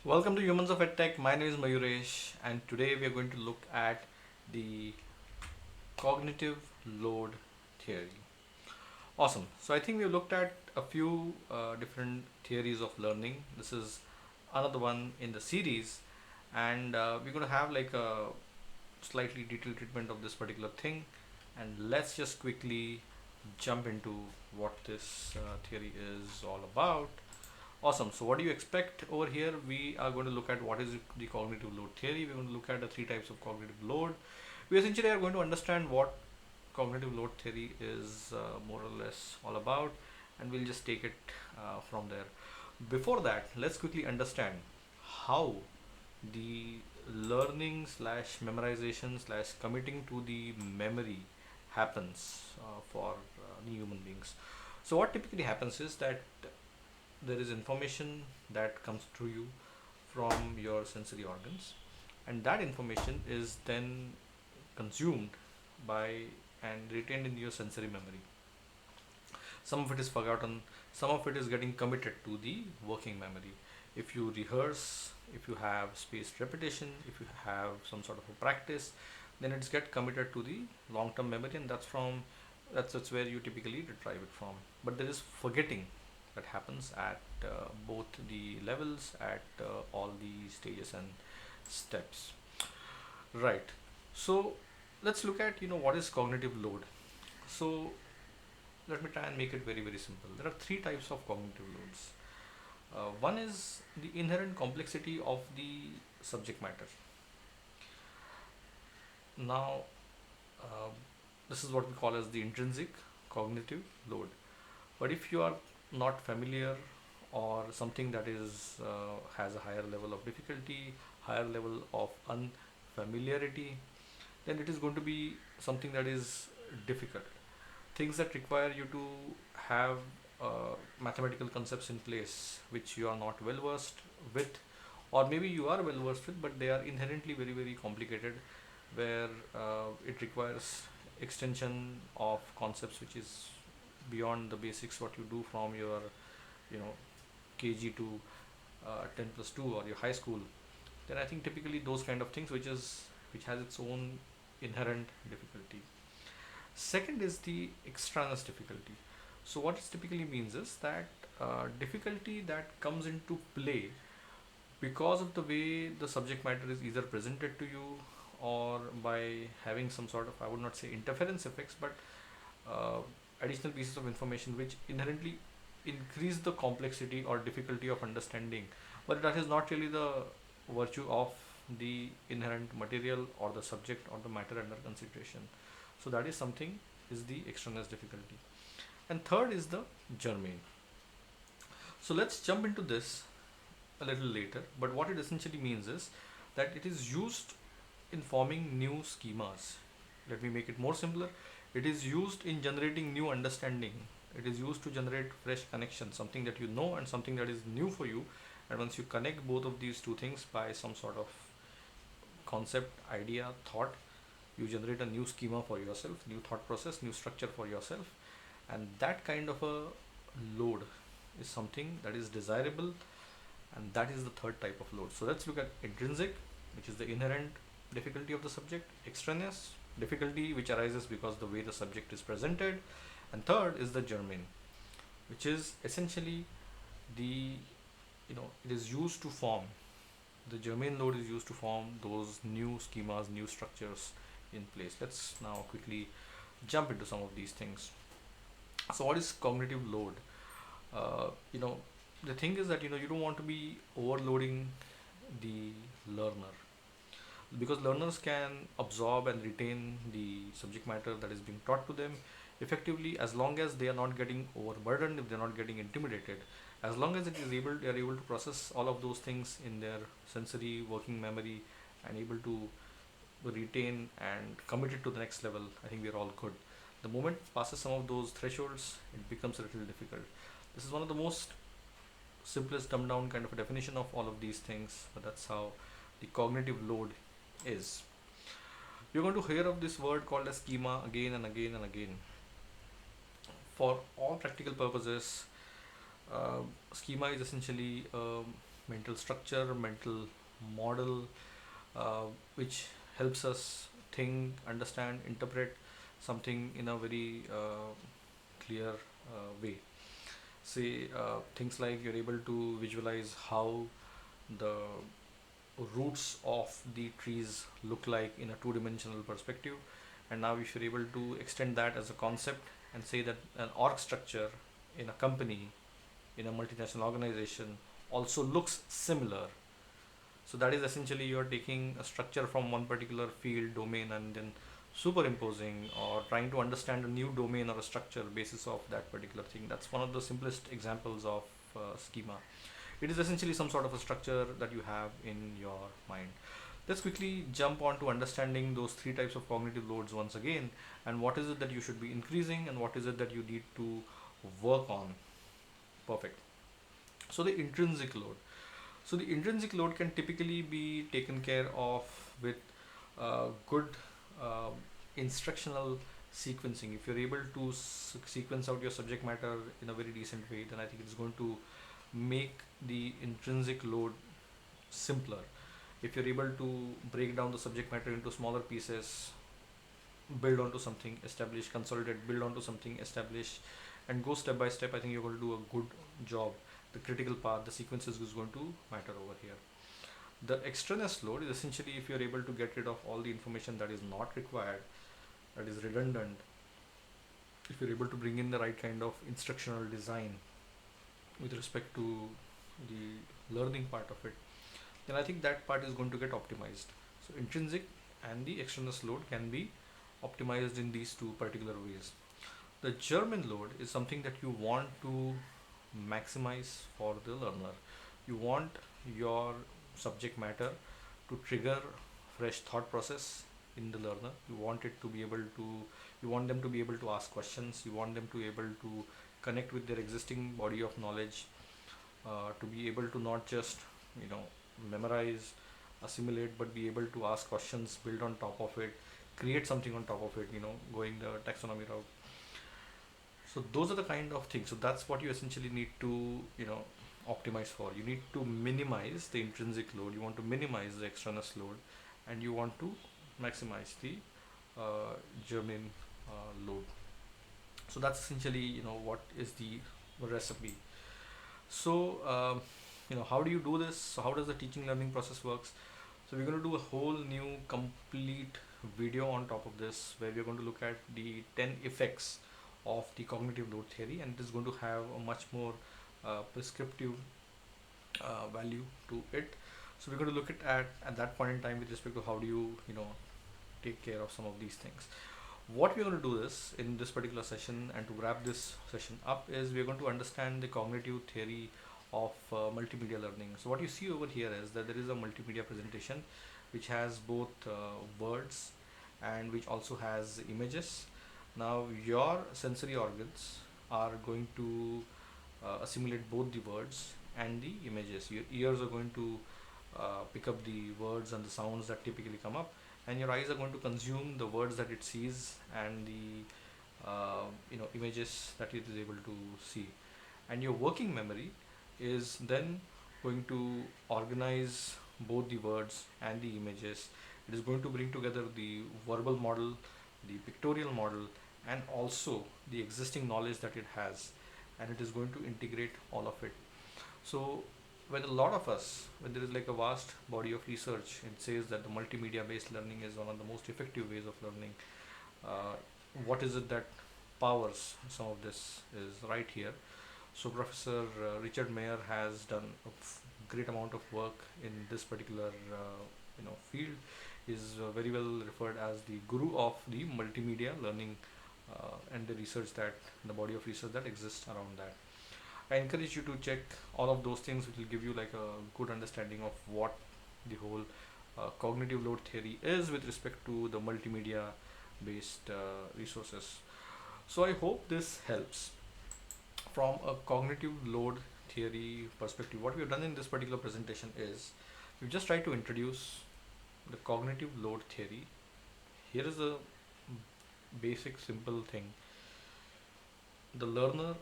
Welcome to Humans of EdTech. My name is Mayuresh, and today we are going to look at the cognitive load theory. Awesome. So, I think we've looked at a few different theories of learning. This is another one in the series, and we're going to have like a slightly detailed treatment of this particular thing. And let's just quickly jump into what this theory is all about. Awesome. So, what do you expect over here? We are going to look at what is the cognitive load theory. We're going to look at the three types of cognitive load. We essentially are going to understand what cognitive load theory is more or less all about, and we'll just take it from there. Before that, let's quickly understand how the learning slash memorization slash committing to the memory happens for the human beings. So, what typically happens is that there is information that comes through you from your sensory organs, and that information is then consumed by and retained in your sensory memory. Some of it is forgotten, some of it is getting committed to the working memory. If you rehearse, if you have spaced repetition, if you have some sort of a practice, then it's get committed to the long term memory, and that's where you typically retrieve it from. But there is forgetting that happens at both the levels, at all the stages and steps. Right. So let's look at what is cognitive load. So let me try and make it very very simple. There are three types of cognitive loads. One is the inherent complexity of the subject matter. Now, uh, this is what we call as the intrinsic cognitive load. But if you are not familiar, or something that is has a higher level of difficulty, higher level of unfamiliarity, then it is going to be something that is difficult. Things that require you to have mathematical concepts in place which you are not well versed with, or maybe you are well versed with, but they are inherently very very complicated, where it requires extension of concepts which is beyond the basics what you do from your you know kg to 10 plus 2 or your high school. Then I think typically those kind of things which has its own inherent difficulty. Second is the extraneous difficulty. So what it typically means is that difficulty that comes into play because of the way the subject matter is either presented to you, or by having some sort of, I would not say interference effects, but uh, additional pieces of information which inherently increase the complexity or difficulty of understanding, but that is not really the virtue of the inherent material or the subject or the matter under consideration. So that is something, is the extraneous difficulty. And third is the germane. So let's jump into this a little later, but what it essentially means is that it is used in forming new schemas. Let me make it more simpler. It is used in generating new understanding. It is used to generate fresh connections, something that you know and something that is new for you. And once you connect both of these two things by some sort of concept, idea, thought, you generate a new schema for yourself, new thought process, new structure for yourself. And that kind of a load is something that is desirable, and that is the third type of load. So let's look at intrinsic, which is the inherent difficulty of the subject; extraneous difficulty, which arises because the way the subject is presented; and third is the germane, which is essentially the it is used to form, the germane load is used to form those new schemas, new structures in place. Let's now quickly jump into some of these things. So what is cognitive load? uh, you know the thing is that you don't want to be overloading the learner, because learners can absorb and retain the subject matter that is being taught to them effectively, as long as they are not getting overburdened, if they're not getting intimidated, as long as they are able to process all of those things in their sensory working memory and able to retain and commit it to the next level. I think we're all good. The moment it passes some of those thresholds, it becomes a little difficult. This is one of the most simplest dumbed down kind of a definition of all of these things, but that's how the cognitive load is. You're going to hear of this word called as schema again and again and again. For all practical purposes, schema is essentially a mental structure, mental model, uh, which helps us think, understand, interpret something in a very clear way. Say things like you're able to visualize how the roots of the trees look like in a two-dimensional perspective, and now if you're able to extend that as a concept and say that an org structure in a company, in a multinational organization, also looks similar. So that is essentially you're taking a structure from one particular field domain and then superimposing or trying to understand a new domain or a structure basis of that particular thing. That's one of the simplest examples of schema. It is essentially some sort of a structure that you have in your mind. Let's quickly jump on to understanding those three types of cognitive loads once again, and what is it that you should be increasing and what is it that you need to work on. Perfect. So the intrinsic load. So the intrinsic load can typically be taken care of with good uh, instructional sequencing. If you're able to sequence out your subject matter in a very decent way, then I think it's going to make the intrinsic load simpler. If you're able to break down the subject matter into smaller pieces, build onto something, establish, consolidate, build onto something, establish, and go step by step, I think you're going to do a good job. The critical path, the sequences is going to matter over here. The extraneous load is essentially if you're able to get rid of all the information that is not required, that is redundant, if you're able to bring in the right kind of instructional design with respect to the learning part of it, then I think that part is going to get optimized. So intrinsic and the extraneous load can be optimized in these two particular ways. The German load is something that you want to maximize for the learner. You want your subject matter to trigger fresh thought process in the learner. You want it to be able to, you want them to be able to ask questions. You want them to be able to connect with their existing body of knowledge, to be able to not just, you know, memorize, assimilate, but be able to ask questions, build on top of it, create something on top of it, you know, going the taxonomy route. So those are the kind of things. So that's what you essentially need to, you know, optimize for. You need to minimize the intrinsic load, you want to minimize the extraneous load, and you want to maximize the uh, German load. So that's essentially, you know, what is the recipe. So how do you do this? So how does the teaching learning process works? So we're going to do a whole new complete video on top of this, where we're going to look at the 10 effects of the cognitive load theory, and it is going to have a much more prescriptive value to it. So we're going to look at that point in time with respect to how do you, you know, take care of some of these things. What we're going to do is in this particular session, and to wrap this session up, is we're going to understand the cognitive theory of multimedia learning. So what you see over here is that there is a multimedia presentation which has both words and which also has images. Now your sensory organs are going to assimilate both the words and the images. Your ears are going to pick up the words and the sounds that typically come up, and your eyes are going to consume the words that it sees and the images that it is able to see. And your working memory is then going to organize both the words and the images. It is going to bring together the verbal model, the pictorial model, and also the existing knowledge that it has, and it is going to integrate all of it. So when a lot of us, when there is like a vast body of research, it says that the multimedia based learning is one of the most effective ways of learning. uh, what is it that powers some of this is right here. So Professor Richard Mayer has done a great amount of work in this particular field. Is very well referred as the guru of the multimedia learning, and the research, that the body of research that exists around that. I encourage you to check all of those things, which will give you like a good understanding of what the whole cognitive load theory is with respect to the multimedia based resources. So I hope this helps. From a cognitive load theory perspective, what we have done in this particular presentation is we've just tried to introduce the cognitive load theory. Here is a basic simple thing. The learner,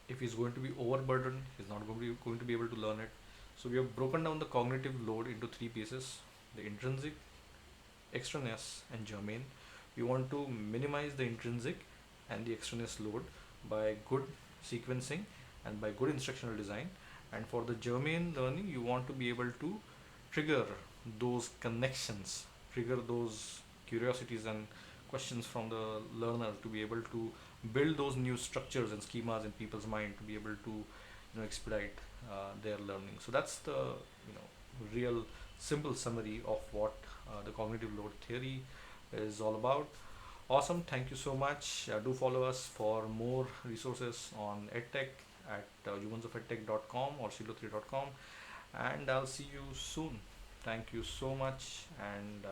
if he's going to be overburdened, he's not going to be able to learn it. So we have broken down the cognitive load into three pieces: the intrinsic, extraneous, and germane. We want to minimize the intrinsic and the extraneous load by good sequencing and by good instructional design. And for the germane learning, you want to be able to trigger those connections, trigger those curiosities and questions from the learner to be able to build those new structures and schemas in people's mind to be able to expedite their learning. So that's the real simple summary of what the cognitive load theory is all about. Awesome, thank you so much. Do follow us for more resources on edtech at humansofedtech.com or silo3.com, and I'll see you soon. Thank you so much, and